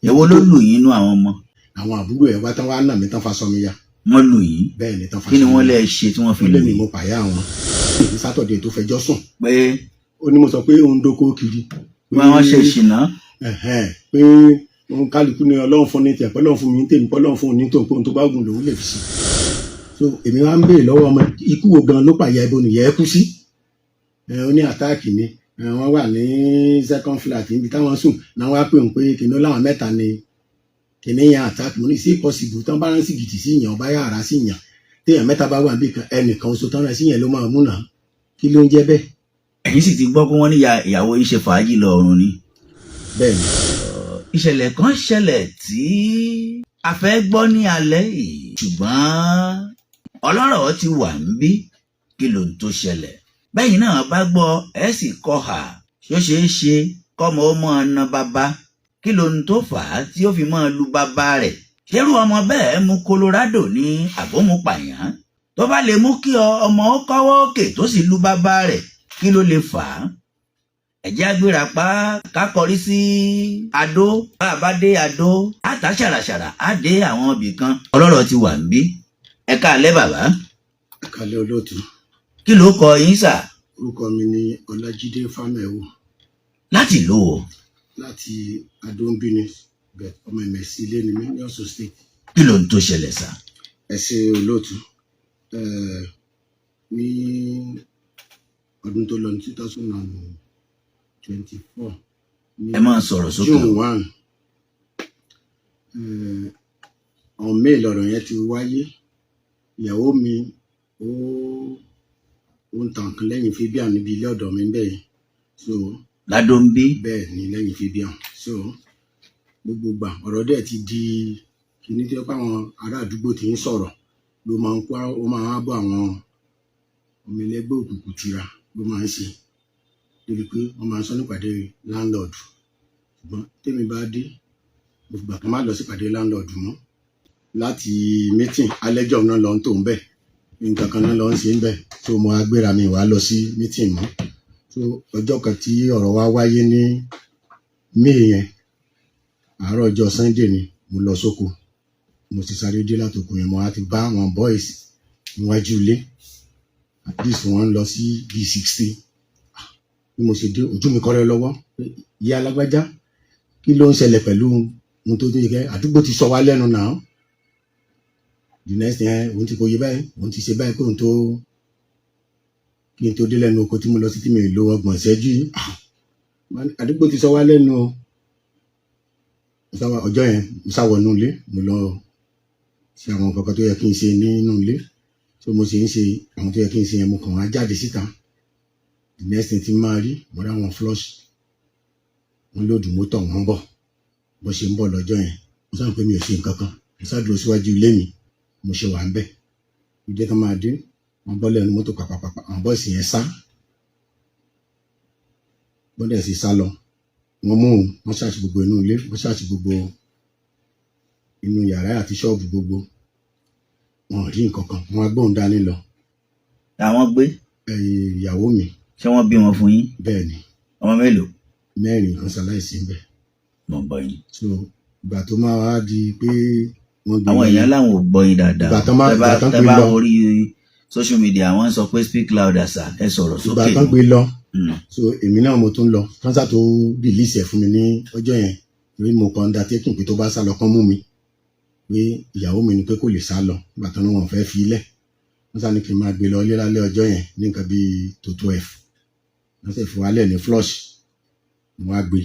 èwo ló lù yín nú àwọn ọmọ. àwọn àbúrò ẹ̀ wá tán wá nà mí tán fa sọ mi ya. wọ́n lù yín. bẹ́ẹ̀ ni tán fa sọ kí mi ni ya. wọ́n lè ṣe tí wọ́n fi lù lẹ́nu yín. mo pààyà wọn ní sátọ̀dẹ̀ tó fẹjọ́ sùn. pé ó ní mo sọ pé òun dóko kiri. wọ́n ṣe ìṣìnà. pé òun kálukú ni ọlọ́run fún ní tiẹ̀ pé ọlọ́run fún mi ní tèmi pé ọlọ́run fún ní tòun pé òun tó bá gùn lòun lè fi sí. so èmi wá ń béèrè lọ́wọ́ ọmọ ikú wo gan ló pààyà ibo nìyẹn kú sí. ó ní àtáàkì ni wọ́n wà ní second flat níbi táwọn sùn náà wá pè ń pé kìnìún láwọn mẹ́ta ni kìnìún yẹn àtáàkì mo ní sí possible tán bá rán sí gìtì sí yàn ọba yàrá sí yàn téèyàn mẹ́ta bá wà níbi kan ẹnìkan oṣù tán rán sí yàn ló máa mú náà kí ló ń jẹ́ bẹ́ẹ̀. ẹ̀yin sì ti gbọ́ pé wọ́n ní ìyàwó yìí ṣe fàájì lọ ọ̀run ni. bẹ́ẹ̀ ni. ìṣẹ̀lẹ̀ kan ṣẹlẹ̀ tí a fẹ́ gbọ́ ní alẹ́ yìí ṣùgbọ́n ọlọ́rọ̀ ti wà ń bí kí ló ń tó ṣẹlẹ̀. bẹ́yìn náà bá gbọ́ ẹ sì kọ́ ha ṣó ṣeé ṣe kọ́mọ ó mọ́ ọ̀nà bàbá kí ló ń tó fà á tí ó fi mọ́ lu bàbá rẹ̀. ṣerú ọmọ bẹ́ẹ̀ mú Colorado ní àbómupàyàn tó bá lè mú kí ọmọ ó kọ́wọ́ òkè tó sì lu bàbá rẹ̀ kí ló lè fà á. ẹ̀jẹ̀ agbéra pa ká kọrí sí Adó bá a bá dé Adó á ta ṣàràṣàrà á dé àwọn ibì kan ọlọ́rọ̀ ti wà ń bí. ẹ káalẹ́ bàbá. ẹ káalẹ́ olóòtú. kí ló kọ yín sà. orúkọ mi ni Ọlájídé Fámẹ́wò. láti ìlú wo. láti Adó-Bíní bẹ́ẹ̀ ọmọ ìmẹ̀sí ilé ni mí ní Ọ̀ṣun state. kí ló ń tó ṣẹlẹ̀ sà. ẹ ṣe olóòtú ní ọdún tó lọ ní 2024. ẹ máa sọ̀rọ̀ sókè. June 1 on May lọ̀rọ̀ yẹn ti wáyé. ìyàwó mi ó ń tàn kan lẹ́yìn Fabian níbi ilé ọ̀dọ̀ mi bẹ́ẹ̀ yẹn. so Ládó-Nbí. bẹ́ẹ̀ ni lẹ́yìn Fabian. so gbogbo gbà ọ̀rọ̀ dẹ̀ ti di kíní tí ó pa àwọn ará àdúgbò tí ń sọ̀rọ̀ ló máa ń kó ó máa ń bọ́ àwọn ọmọ ẹlẹ́gbẹ́ òkùnkùn tira ló máa ń ṣe débi pé wọ́n máa ń sọ nípàdé landlord ṣùgbọ́n tèmi bá dé mo fìgbà kan má lọ sípàdé landlord mọ́ láti meeting alẹ́jọ́ náà lọ ń tò ń bẹ̀ nǹkan kan náà lọ ń ṣe ń bẹ̀ tó mo á gbéra mi wá lọ sí meeting mọ́ so ọjọ́ kan tí ọ̀rọ̀ wa wáyé ní May yẹn àárọ̀ ọjọ́ Sunday ni mo lọ sóko mo ti sáré dé látòkò yẹn mo á ti bá àwọn boys níwájú ilé at least wọ́n lọ sí B60 bí mo ṣe dé ojú mi kọ́rẹ́ lọ́wọ́ ìyá alágbájá kí ló ń ṣẹlẹ̀ pẹ̀lú ohun tó yẹ kẹ́ àdúgbò ti sọ wá lẹ́nu náà the next thing òun ti kò yé báyìí òun ti ṣe báyìí kí n tó dé lẹ́nu oko tí mo lọ sí tí mi lo 30 ìṣẹ́jú yìí àdúgbò ti sọ wá lẹ́nu o ọjọ́ yẹn mo sáwọnú ilé mo lọ ṣe àwọn nǹkan tó yẹ kí n ṣe nínú ilé tó mo ṣe ń ṣe àwọn tó yẹ kí n ṣe yẹn mo kàn wá jáde síta the next thing tí n máa rí mo rí àwọn flush wọn lòdù mọ́tò wọn bọ̀ bó ṣe ń bọ̀ lọ́jọ́ yẹn mo sáà pé mi ò ṣe nǹkan kan mo sáà dúró síwájú ilé mi mo ṣe wà ń bẹ̀ ìdí kan máa dé wọn bọ́ lẹ́nu mọ́tò pàpàpàpà àwọn bọ́ọ̀sì yẹn sá bọ́dẹ̀ sì sá lọ wọ́n mú wọn ṣáàṣì gbogbo inú ilé wọ́n ṣáàṣì gbogbo inú yàrá àti ṣọ́ọ̀bù gbogbo wọn ò rí nǹkan kan wọn á gbóhùn dání lọ. àwọn gbé. ìyàwó mi. ṣé wọ́n bí wọn fún yín. bẹ́ẹ̀ ni. ọmọ mélòó. 4 kan ṣaláìsí ń bẹ̀. mo gbọ́ yín. so ìgbà tó máa wá di pé wọ́n gbé. àwọn èèyàn láwọn ò gbọ́ yín dáadáa. ìgbà tán gbé bá lọ. orí social media wọ́n sọ pé speak louder sir ẹ sọ̀rọ̀ sókè. ìgbà tán gbé lọ. so èmi náà mo tún lọ kánsá tó release ẹ̀ fún mi ní ọjọ́ yẹn lórí mo kàn undertaking pé tó bá sá lọ kán mú mi pé ìyàwó mi ni pé kò lè sá lọ ìgbà tán ni wọn fẹ́ fi ilẹ̀ wọ́n sá ní kí n máa gbé lọ ilé lálẹ́ ọjọ́ yẹn ní nǹkan bíi tó 12 wọ́n sì fún wa lẹ̀ ní flush mo wá gbé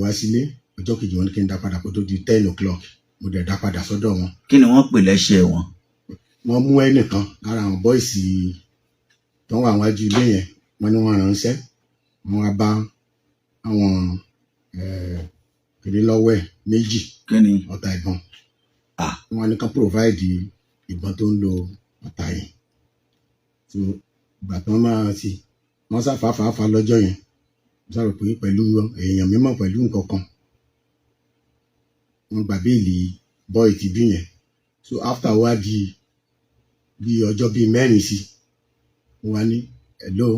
wá sílé ọjọ́ kejì wọn ní kí n dá padà kó tó di 10 o'clock mo dẹ̀ dá padà sọ́dọ̀ wọn. kí ni wọ́n pè lẹ́sẹ̀ wọn. wọ́n mú ẹnìkan lára àwọn bọ́ìsì tó wà wájú ilé yẹn wọ́n ní wọ́n ránṣẹ́ wọ́n wá bá àwọn kiri lọ́wọ́ ẹ̀ méjì ọ̀tá ìbọn wọ́n ní ká provide ìbọn tó ń lo ọ̀tá yẹn so ìgbà tí wọ́n máa ti wọ́n sáfàáfàá lọ́jọ́ yẹn wọ́n sáré pé pẹ̀lú èèyàn mímọ́ pẹ̀lú nǹkan kan wọ́n gbà béèlì bọ́ì ti bí yẹn so after wá di bí ọjọ́ bíi 4 sí wọ́n wá ní hello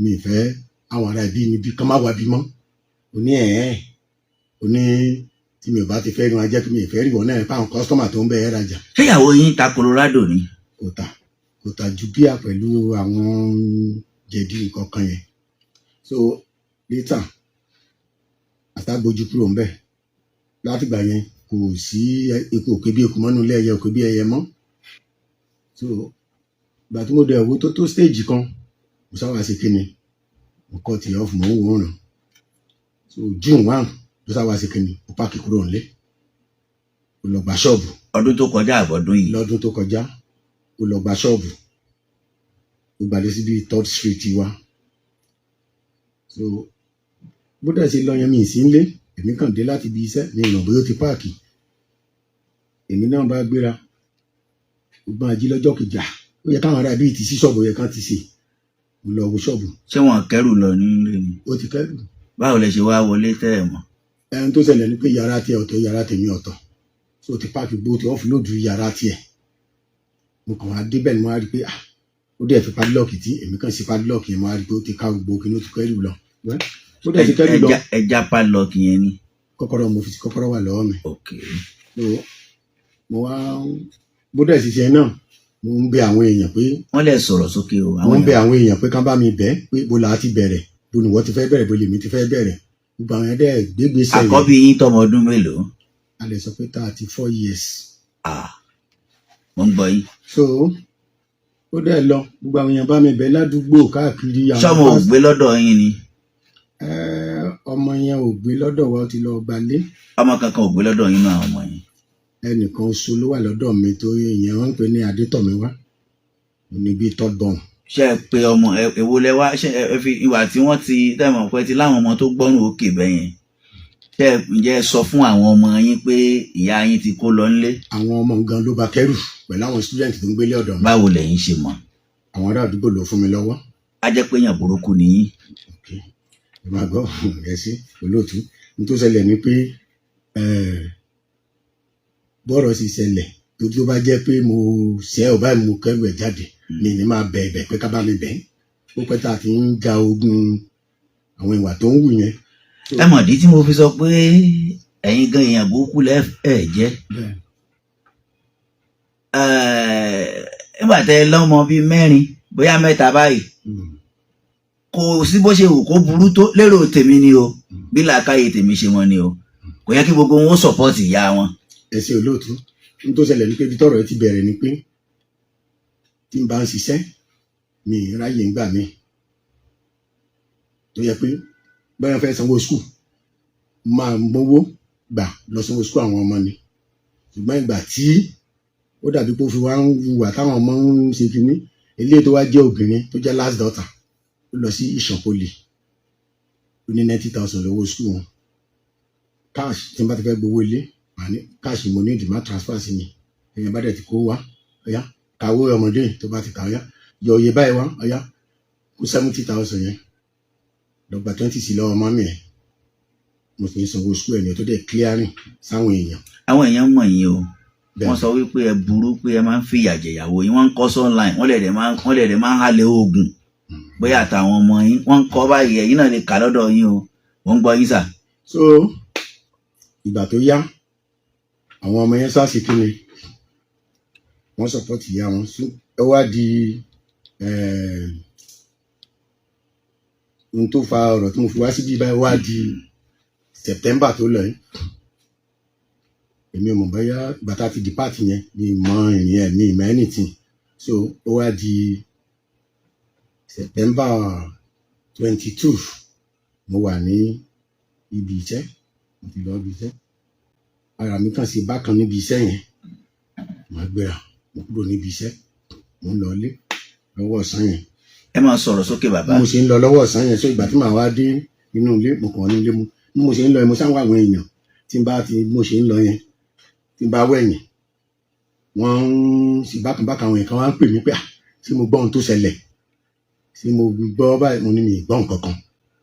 mi fẹ́ àwọn ará ibi níbi kan má wá bí mọ́ oní oní tí mi ò bá ti fẹ́ rí wọn jẹ́ kí mi ì fẹ́ rí wọn náà fáwọn kọ́sítọ́mà tó ń bẹ̀ ẹ́ rajà. ṣé ìyàwó yín ta Colorado ni? kò tà ju bíà pẹ̀lú àwọn jẹ̀dí nǹkan kan yẹn. So later àtàgbójú kúrò ńbẹ̀ látìgbà yẹn kò sí eku òkè bí eku mọ́nú ilé ẹyẹ òkè bí ẹyẹ mọ́. So ìgbà tí mo dẹ̀ wo tó stage kan mo sáwà sí kíni mo kọ́ ti off mọ́ òun ràn. So June 1 ló sáwà sí kíni mo pààkì kúrò nílé mo lọ gba ṣọ́ọ̀bù. ọdún tó kọjá àbọ̀dún yìí? lọ́dún tó kọjá mo lọ gba ṣọ́ọ̀bù mo gbàdé síbi 3rd Street wa. So bó dẹ̀ ṣe lọ yẹn mi ì sí nílé èmi kàn dé láti ibi iṣẹ́ ní ìràn bóyá ó ti páàkì èmi náà bá gbéra gbogbo ají lọ́jọ́ kejì ó yẹ káwọn ará bíi ti sí ṣọ́ọ̀bù yẹ kán ti sè mo lọ wo ṣọ́ọ̀bù. ṣé wọn kẹrù lọ nílé ni? ó ti kẹrù. báwo lẹ ṣe wá wọlé tẹ́ ẹ mọ̀? ẹni tó ṣẹlẹ̀ ni pé yàrá tiẹ̀ ọ̀tọ̀ yàrá tèmi ọ̀tọ̀ so ti páàkì gbó ti ọ́fùlóòdù yàrá tiẹ̀ mo kàn wá débẹ̀ ni mo wá rí i pé ó dẹ̀ fi padlọ́ọ̀kì tí èmi kàn sí padlọ́ọ̀kì yẹn mo wá rí i pé ó ti ká gbogbo kí ló ti kẹrù lọ. ó dẹ̀ ti kẹrù lọ. ẹja padlọ́ọ̀kì yẹn ni? kọ́kọ́rọ́ mo fi kọ́kọ́rọ́ wà lọ́wọ́ mi. ok. So mo wá bó dẹ̀ sì ṣe náà mo ń bẹ àwọn èèyàn pé. wọ́n lè sọ̀rọ̀ sókè o. mo ń bẹ àwọn èèyàn pé kán bá mi bẹ̀ pé bó la ti bẹ̀rẹ̀ bó ni wọ́n ti fẹ́ bẹ̀rẹ̀ bó lèmi ti fẹ́ bẹ̀rẹ̀ gbogbo àwọn ẹ̀dẹ́ gbégbèsè. àkọ́bí yín tọmọ ọdún mélòó? a lè sọ pé 34 years. mo ń gbọ́ yín. So ó dẹ̀ lọ gbogbo àwọn èèyàn bá mi bẹ̀ ládùúgbò káàkiri. sọmọ ò gbé lọ́dọ̀ yín ni? ọmọ yẹn ò gbé lọ́dọ̀ wa ó ti lọ gbalé. ọmọ kankan ò gbé lọ́dọ̀ yín náà ọmọ yẹn? ẹnìkan oṣù ló wà lọ́dọ̀ mi tó yẹn wọ́n ń pè ní Adétọ̀míwá ní bíi 3rd born. ṣé ẹ pé ọmọ èwo lẹ wá ṣé ẹ fi ìwà tí wọ́n ti tẹ̀mọ̀ pé ti láwọn ọmọ tó gbọ́nù òkè bẹ́yẹn ṣé ǹjẹ́ ẹ sọ fún àwọn ọmọ yín pé ìyá yín ti kó lọ nílé? àwọn ọmọ gan ló bá kẹrù pẹ̀lú àwọn student tó ń gbélé ọ̀dọ̀ mi. báwo lẹ̀yin ṣe mọ̀? àwọn ará àdúgbò ló fún mi lọ́wọ́. a jẹ́ pé èèyàn burúkú ni yín. ẹ máa gbọ́ ẹ sí olóòtú ní tó ṣẹlẹ̀ ni pé bọ́rọ̀ sì ṣẹlẹ̀ tó bá jẹ́ pé mo ṣẹ́ ọ̀ báyìí mo kẹ́rù ẹ̀ jáde mi ní máa bẹ̀ ẹ̀bẹ̀ pé ká bá mi bẹ̀ ó pẹ́ tá a ti ń ja ogun àwọn ìwà tó ń wù yẹn. ẹ mọ̀ dí tí mo fi sọ pé ẹ̀yin gan èèyàn burúkú lẹ́ẹ̀ jẹ́. nígbà tẹ́ lọ́mọ bíi mẹ́rin bóyá mẹ́ta báyìí kò sí bó ṣe wù kó burú tó lérò tèmi ni o bí làákàyè tèmi ṣe wọn ni o kò yẹ kí gbogbo wọn ó sọpọ́ọ̀tì ìyá wọn. ẹ ṣe olóòtú n tó ṣẹlẹ̀ ní pé ibi tọ́rọ̀ ẹ ti bẹ̀rẹ̀ ni pé tí n bá ń ṣiṣẹ́ mi ráyè ń gbà mí tó yẹ pé báyọ̀ fẹ́ sanwó skul máa mówó gbà lọ sanwó skul àwọn ọmọ ni ṣùgbọ́n ìgbà tí ó dàbí pé ó fi wá ń wùwà táwọn ọmọ ń ṣe kínní eléyìí tó wá jẹ́ obìnrin tó jẹ́ last daughter ó lọ sí Ìṣàn Poly ó ní 90,000 lówó skul wọn cash tí n bá ti fẹ́ gbowó ilé àní cash mo ní ìdìmọ̀ transfer sí mi èèyàn bá dẹ̀ ti kó wá ọ̀yá kàwé ọmọdé tó bá ti kà ọ̀yá yọ òye báyìí wá ọ̀yá kó 70,000 yẹn lọ́gbà 20 sí lọ́wọ́ mọ́mí ẹ̀ mo sì ń sanwó skul ẹ̀ ní tó dẹ̀ clearing sáwọn èèyàn. àwọn èèyàn mọ̀ yín o wọ́n sọ wípé ẹ burú pé ẹ máa ń fi ìyà jẹ ìyàwó yín wọ́n ń kọ́ online wọ́n lè dẹ̀ máa ń halẹ̀ oògùn bóyá àtàwọn ọmọ yín wọ́n ń kọ́ báyìí ẹ̀yin náà lè kà lọ́dọ̀ yín o wọ́n ń gbọ́ yín sà. so ìgbà tó yá àwọn ọmọ yẹn sáà sí kí ni wọ́n sọpọ́tì ìyá wọn ẹ wá di ohun tó fa ọ̀rọ̀ tí mo fi wá síbí báyìí wá di September tó lọ yìí èmi ò mọ̀ bóyá bàtà ti depart yẹn mi mọ ìrìn ẹ̀ mi ìmọ̀ anything so ó wá di September 22 mo wà ní ibi iṣẹ́ mo ti lọ ibi iṣẹ́ ara mi kàn sí bákan níbi iṣẹ́ yẹn màá gbéra mo kúrò níbi iṣẹ́ mo ń lọ ilé lọ́wọ́ ọ̀sán yẹn. ẹ máa sọ̀rọ̀ sókè bàbá. mo ṣe ń lọ lọ́wọ́ ọ̀sán yẹn so ìgbà tí màá wá dé inú ilé mo kàn ní ilé mu bí mo ṣe ń lọ yẹn mo sáwọn àwọn èèyàn tí mo ṣe ń lọ yẹn tí n bá wẹ̀yìn wọ́n ń sì bákan àwọn èèyàn kan wá ń pè mí pé tí mo gbọ́ ohun tó ṣẹlẹ̀ tí mo gbọ́ báyìí mo ní mi gbọ́ nǹkan kan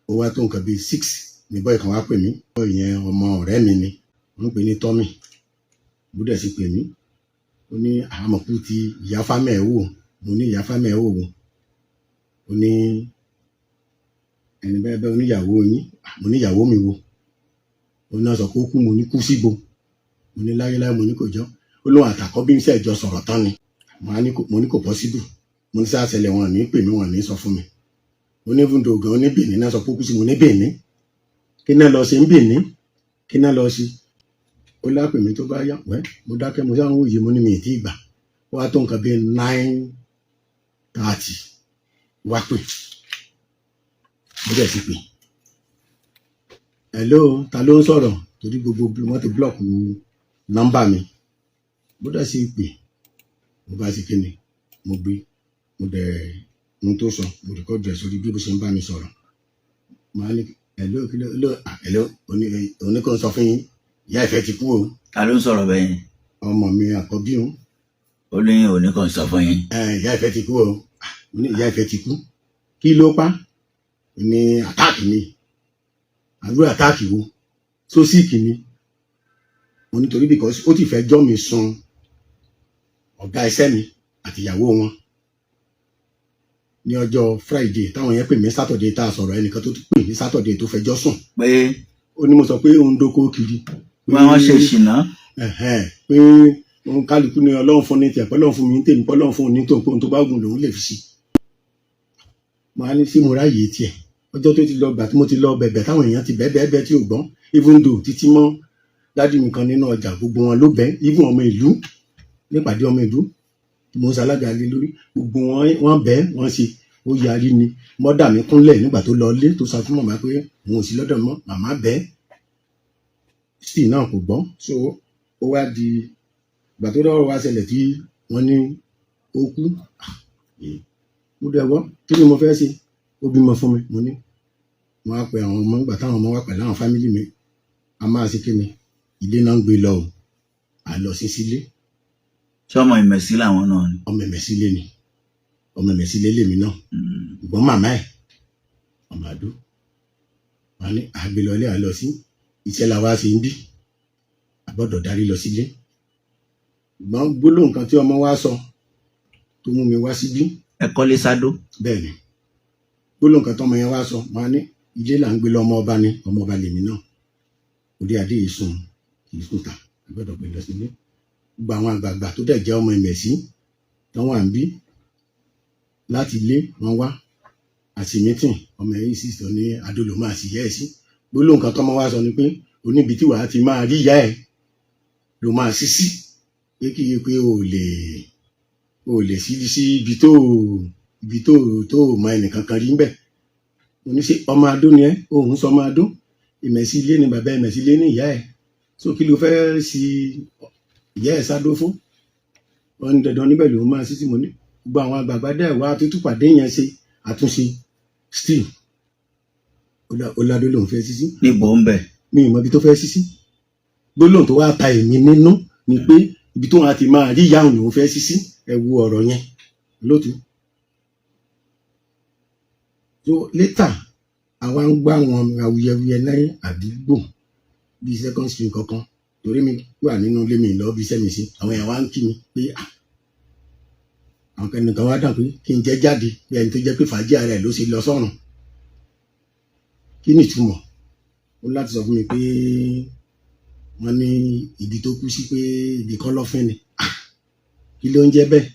ó wá tó nǹkan bíi 6 ní bọ́ọ̀ kan wá pè mí bọ́ọ̀ yẹn ọmọ ọ̀rẹ́ mi ni wọ́n ń pè ní Tommy búdẹ̀ sì pè mí ó ní àmọ̀kú ti ìyá fámẹ́ ẹ̀ wò mo ní ìyá fámẹ́ ẹ̀ wò ó ní ẹni bẹ́ẹ̀ oníyàwó yín mo níyàwó mi wò òun náà sọ pé ó kú, mo ní kú síbo, mo ní láyéláyé, mo ní kò jọ, ó lóun àtàkọ́ bí ń ṣẹ̀jọ sọ̀rọ̀ tán ni, mo ní kò possible, mo ní sáà ṣẹlẹ̀ wọn ní pè mí, wọn ní sọ fún mi, mo ní fún dògàn, ó ní Benin náà sọ pé ó kú sí, mo ní Benin kí náà lọ sí ń Benin, kí náà lọ sí, ó lápè mi tó bá yá wẹ́, mo dákẹ́, mo sáà ń wòye, mo ní mi ì tí ì gbà, ó wá tó nǹkan bíi 9:30 wá pè, mo dẹ̀ ti pè, hello, ta ló ń sọ̀rọ̀, torí gbogbo wọn ti blọ́ọ̀kù nọ́mbà mi, mo dẹ̀ sì pè, mo bá sì kíni, mo gbé, mo dẹ̀ ohun tó sọ, mo rìkọ́dù ẹ̀ sórí bí bó ṣe ń bá mi sọ̀rọ̀, màá ní hello, oníkan sọ fún yín, ìyá ìfẹ́ ti kú o. Ta ló ń sọ̀rọ̀ bẹ́ẹ̀ yẹn? Ọmọ mi àkọ́bí o. Ó ní oníkan sọ fún yín. Ìyá ìfẹ́ ti kú o. Mo ní ìyá ìfẹ́ ti kú, kí ló pa? Ní àtáàkì ni, àdúrà àtáàkì wo, sósìkì ni, mo nítorí because ó ti fẹ́ jọ́ mi sun ọ̀gá iṣẹ́ mi àti ìyàwó wọn ní ọjọ́ Friday, táwọn yẹn pè mí Saturday, tá a sọ̀rọ̀, ẹnìkan tó pè mí Saturday tó fẹjọ́ sùn pé ó ní mo sọ pé òun dóko kiri, wọ́n ṣe ṣìnà, pé òun kálukú ni Ọlọ́run fún ní tiẹ̀, pọ́lọ́run fún mi ní tèmi, pọ́lọ́run fún ní tòun, tó bá gùn lòun lè fi sí. Màá ní sí mo ráàyè tiẹ̀, ọjọ́ tó ti lọ gbà tí mo ti lọ bẹ̀bẹ̀ táwọn èèyàn ti bẹ́ẹ̀ tí ò gbọ́n, even though títí mọ́ dádì mi kan nínú ọjà, gbogbo wọn ló bẹ́, even ọmọ ìlú nípàdé ọmọ ìlú mo ń ṣalága lé lórí, gbogbo wọn bẹ́, wọ́n ṣe, ó yarí ni, mọ́dà mi kúnlẹ̀ nígbà tó lọ lé, tó sọ fún màmá pé òun ò sí lọ́dọ̀ mọ́, màmá bẹ́, still náà kò gbọ́. So ó wá di ìgbà tó lọ́wọ́ wá ṣẹlẹ̀ tí wọ́n ní ó kú, mo dẹ̀ wọ́, kí ni mo fẹ́ ṣe, ó bímọ fún mi, mo ní wọ́n á pe àwọn ọmọ, nígbà táwọn ọmọ wá pẹ̀lú àwọn fámìlì mi, a máa ṣe kí ni, ilé náà ń gbé lọ o, à lọ sí sílé. ṣé ọmọ Ìmẹ̀sí làwọn náà ni? Ọmọ Ìmẹ̀sílé ni, ọmọ Ìmẹ̀sílé lèmi náà, ṣùgbọ́n màmá ẹ̀ ọmọ Àdó, wọn ní àgbélọlé à lọ sí, iṣẹ́ la wá ṣe ń bí, àgbọ́dọ̀ darí lọ sílé. Ṣùgbọ́n gbólóhùn kan tí ọmọ wa sọ tó mú mi wá síbí. Ẹ kọ́lé sádó? Bẹ́ẹ̀ ni, gbólóhùn kan tọmọ yẹn wá sọ, wọn ní ilé là ń gbé lọ, ọmọ ọba ni, ọmọ ọba lèmi náà, òde adé yìí sùn kì í sùn ta, àgbọ́dọ̀ gbé lọ sílé. Gbogbo àwọn àgbààgbà tó dẹ̀ jẹ́ ọmọ Ìmẹ̀sí tán wà ń bí láti ilé wọn wá àti mítìn, ọmọ yìí sì sọ ní Adó ló máa sì yẹ́ ẹ̀ sí. Gbólóhùn kan tọmọ wa sọ ni pé oníbi tí wàá ti máa rí ìyá ẹ̀ ló máa sí sí, pé kí iye pé o lè sí ibi tó mọ ẹnìkan kan rí ń bẹ̀. Mo ní ṣe ọmọ Adó ni ẹ́, òun sọ ọmọ Adó, Ìmẹ̀sílé ni bàbá, Ìmẹ̀sílé ni ìyá ẹ̀, so kí ló fẹ́ sí ìyá ẹ̀ sádó fún? Wọ́n ní dandan níbẹ̀ lòun máa sí sí. Mo ní gbogbo àwọn àgbààgbà dẹ̀ wá tó túpàdé yẹn ṣe àtúnṣe, still Ọládó lòun fẹ́ sí sí. Níbo ń bẹ̀? Mi ì mọ ibi tó fẹ́ sí sí. Gbólóhùn tó wá ta èmi nínú ni pé ibi tó wọn ti máa rí ìyá òun lòun fẹ́ sí sí. Ẹ wo ọ̀rọ̀ yẹn lótú. So later àwa ń gbá àwọn awuyewuye ní àdúgbò bíi second street kankan, torí mi wà nínú ilé mi lọ bí iṣẹ́ mi sí, àwọn èèyàn wá ń kí mi pé àwọn kẹ́nìkan wá dà pé kí n jẹ́ jáde bí ẹni tó jẹ́ pé fàájì ara ẹ̀ ló ṣe lọ sọ́run. Kí ni ìtumọ̀? Ó láti sọ fún mi pé wọ́n ní ibi tó kú sí pé ibi kan lọ́fín ni, kí ló ń jẹ́ bẹ́ẹ̀?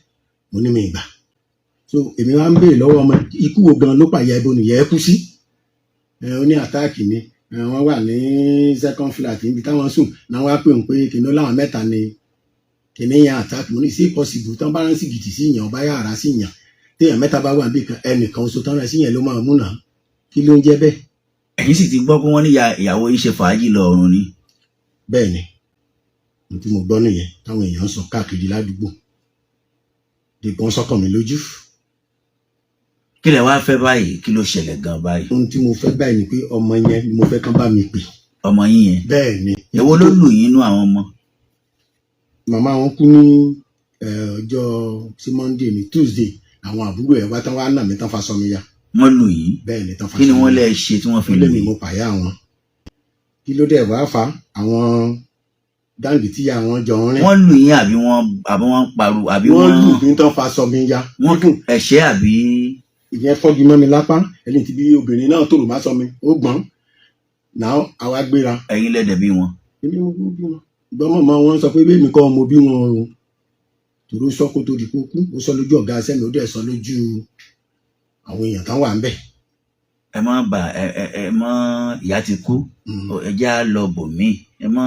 Mo ní mi ìgbà. So èmi wá ń béèrè lọ́wọ́ ọmọ, ikú wo gan ló pàyà ibo nìyẹn kú sí? Ó ní àtáàkì ni, wọ́n wà ní second flat níbi táwọn sùn náà, wá pè ń pé kìnìún láwọn mẹ́ta ni kìnìún yẹn àtáàkì. Mo ní sí possible tán bá rán sí gìtì sí ìyàn, bá yàrá sí ìyàn, téèyàn mẹ́ta bá wà níbi kan, ẹnìkan oṣù tán rán sí ìyàn ló máa mú náà, kí ló ń jẹ́ bẹ́ẹ̀? Ẹ̀yin sì ti gbọ́ pé wọ́n ní ìyàwó yìí ṣe fàájì lọ ọ̀run ni? Bẹ́ẹ̀ ni, ohun tí mo gbọ́ nìyẹn táwọn èèyàn sọ káàkiri ládùúgbò, dìgbọ́n sọ́kàn mi lójú. Kí lẹ wá fẹ́ báyìí? Kí ló ṣẹlẹ̀ gan báyìí? Ohun tí mo fẹ́ báyìí ni pé ọmọ yẹn ni mo fẹ́ kán bá mi pè. Ọmọ yín yẹn? Bẹ́ẹ̀ ni. Èwo ló lù yín nú àwọn ọmọ? Màmá wọn kú ní ọjọ́ sí Monday ní Tuesday, àwọn àbúrò ẹ̀ wá tán wá nà mí tán fa sọmi ya. Wọ́n lù yín? Bẹ́ẹ̀ ni, tán fa sọmi ya. Kí ni wọ́n lè ṣe tí wọ́n fi lù yín? Ó lé mi mo pàyà wọn. Kí ló dé wá fa àwọn dáǹgì tí àwọn jọ ń rìn? Wọ́n lù yín àbí wọ́n paru àbí wọ́n lù mí tán fa sọmi ya. Wọ́n ẹ̀ṣẹ́ àbí? Ìyẹn fọ́gi mọ́ mi lápá, ẹni tí bí obìnrin náà tòrò má sọmi ó gbọ́n. náà àwa gbéra. ẹ̀yin lẹ́dẹ̀ bí wọn. èmi mo bí wọn gbọ́n mọ̀ wọn sọ pé bẹ́ẹ̀ mi kọ́ mo bí wọn o tòró sọ kó tó di kó kú ó sọ lójú ọ̀gá sẹ́mi ó dẹ̀ sọ lójú àwọn èèyàn tán wà ń bẹ̀. ẹ má bà ẹ mọ ìyá ti kú ẹ já lọ bòmí ẹ mọ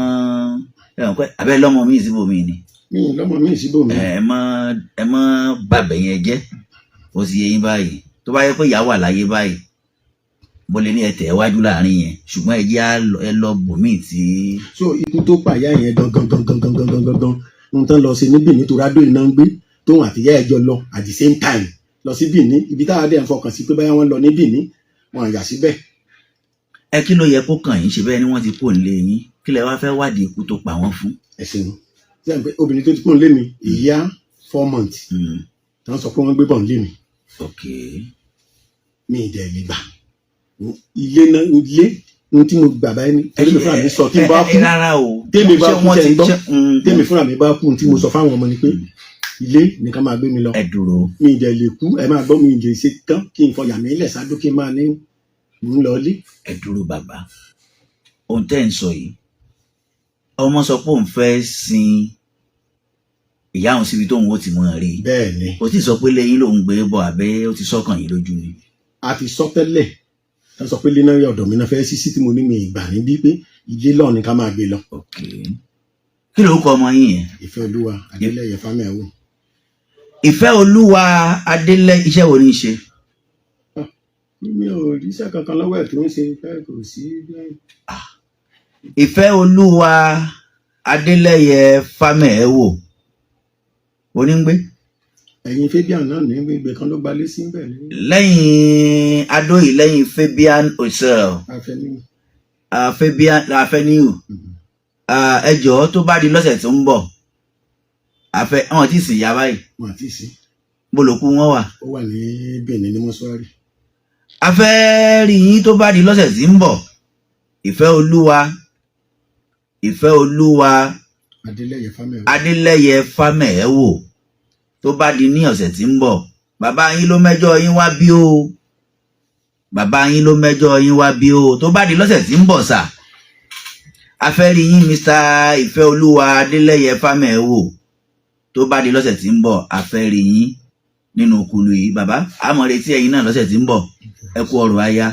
ẹ mọ pé abẹ lọmọ mi síbòmí ni. mi ì lọ́mọ mi síbòmí. ẹ mọ bàbẹ yẹn jẹ́ ó sì yẹ yín báyìí tó bá yẹ pé ìyá wà láyé báyìí mo lè ní ẹ tẹ̀ wájú láàrin yẹn ṣùgbọ́n ẹ já ẹ lọ bòmí tí. so ikú tó pààyà yẹn gangan ohun tán lọ sí ní Benin tó rádó iná ń gbé tóun àtìyá ẹjọ lọ at the same time lọ sí Benin ibi táwa dẹ̀ ń fọkàn sí pé báyà wọ́n lọ ní Benin wọn yà síbẹ̀. ẹ kí ló yẹ kó kàn yín ṣe bẹ́ẹ̀ ni wọ́n ti kó nílé yín kí lẹ wá fẹ́ wádìí ikú tó pa wọ́n fún. ẹ ṣeun sẹ́yìn pé obìnrin tó ti kó nílé mi ìyá 4 months tí wọ́n sọ pé wọ́n gbé bọ̀ nílé mi. ok. mi ì dẹ̀ lè gbà ilé náà ilé ohun tí mo gbà báyìí ní tèmi fúnra mi sọ tí mo bá kú tèmi bá kú tẹ̀ ń gbọ́ tèmi fúnra mi bá kú tí mo sọ fáwọn ọmọ ni pé ilé nìkan máa gbé mi lọ. ẹ dúró. mi ì dẹ̀ lè kú ẹ máa gbọ́ mi ì lè ṣe tán kí n fọyà mi lẹ̀ ṣáájú kí n máa ní mò ń lọ ilé. ẹ dúró bàbá ohun tẹ́ ń sọ yìí ọmọ sọ pé òun fẹ́ sin ìyá òun síbi tóun ó ti mọ̀ rí. bẹ́ẹ̀ ni. ó ti sọ pé lẹ́yìn lòun gbé bọ̀ àbẹ́ ó ti sọ́kàn yín lójú ni. a ti sọ tẹ́lẹ̀ wọ́n sọ pé lẹ́nà ọ̀dọ̀ mi náà fẹ́ sí tí mo ní mi ìgbà níbí pé ilé lọ́ọ̀ ni ká máa gbé lọ. ok kí ló kọ ọmọ yín yẹn. Ìfẹ́ Olúwa Adélẹ́yẹ Fámẹ́wò. Ìfẹ́ Olúwa Adélẹ́yẹ iṣẹ́ wo ni í ṣe. mi ò ríṣẹ́ kankan lọ́wọ́ ẹ̀ tó ń ṣe fẹ́ kò sí. Ìfẹ́ Olúwa Adélẹ́yẹ Fámẹ́wò onígbé. ẹ̀yin Fabian náà ní gbígbé kan ló gbalé sí bẹ́ẹ̀ ni. lẹ́yìn adóyè lẹ́yìn Fabian Hotel. Fabian Avenue. Ẹ jọ̀ọ́ tó bá di lọ́sẹ̀ tó ń bọ̀ àwọn tí ì sìn yá báyìí. wọn àti sí. bolòkú wọn wà. ó wà ní Benin ní mọ́ṣúárì. a fẹ́ rí yín tó bá di lọ́sẹ̀ tí ń bọ̀. Ìfẹ́ Olúwa Adélẹ́yẹ Fámẹ́wò tó bá di ní ọ̀sẹ̀ tí ń bọ̀. Bàbá yín ló mẹ́jọ yín wá bí o. Bàbá yín ló mẹ́jọ yín wá bí o tó bá di lọ́sẹ̀ tí ń bọ̀ sà. A fẹ́ rí yín Mr. Ìfẹ́ Olúwa Adélẹ́yẹ Fámẹ́wò tó bá di lọ́sẹ̀ tí ń bọ̀. A fẹ́ rí yín nínú kulu yìí bàbá a mọ̀ retí ẹ̀yin náà lọ́sẹ̀ tí ń bọ̀. Ẹ kú ọrọ̀ aya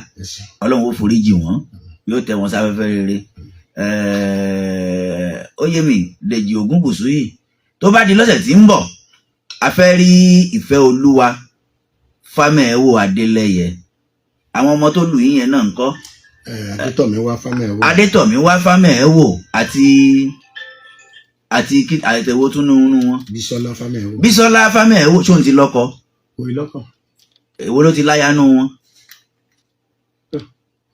Ọlọ́run ó foríjì wọ́n yóò tẹ́ wọn sáfẹ́fẹ́ rere. Ó yé mi Dèjì Ògúnbùsù yìí tó bá di lọ́sẹ̀ tí ń bọ̀. A fẹ́ rí Ìfẹ́ Olúwa Fámẹ́wò Adélẹ́yẹ. Àwọn ọmọ tó lù yín yẹn náà ń kọ́. Adétọ̀míwá Fámẹ́wò àti àtẹ̀wò tún nínú wọn. Bísọ́lá Fámẹ́wò ṣóun ti lọ́kọ. kò ì lọ́kọ. Èwo ló ti láya nù wọn.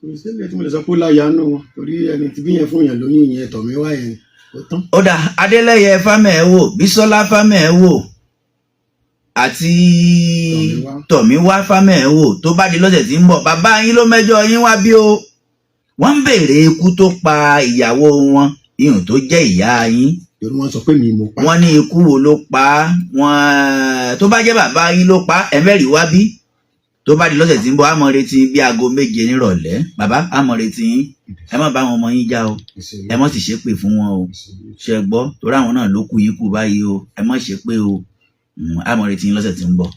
kò sí ilé tí mo lè sọ pé ó láya nù wọn torí ẹni tí bí yẹn fún yẹn lóyún yẹn Tọ̀míwá yẹn ó tán. Ó dà Adélẹ́yẹ Fámẹ́wò Bísọ́lá Fámẹ́wò àti Tọ̀míwá Fámẹ́wò tó bá di lọ́sẹ̀ tí ń bọ̀. Bàbá yín ló mẹ́jọ yín wá bí o. Wọ́n ń béèrè ikú tó pa ìyàwó wọn ihun tó jẹ́ ìyá yín. torí wọ́n sọ pé mi mo pa. wọ́n ní ikú wo ló pa á. Tó bá jẹ́ bàbá yín ló pa á ẹ̀mẹ́rì wá bí. Tó bá di lọ́sẹ̀ tí ń bọ̀ á mọ̀ retí bí aago 7 nírọ̀lẹ́. Bàbá á mọ̀ retí yín. Ẹ má bá àwọn ọmọ yín já o. Ẹ má sì ṣépè fún wọn o. Ṣé gbọ́ torí àwọn náà ló kú yín kú báyìí o. Ẹ má ṣépè o. Á mọ̀ retí yín lọ́sẹ̀ tí ń bọ̀.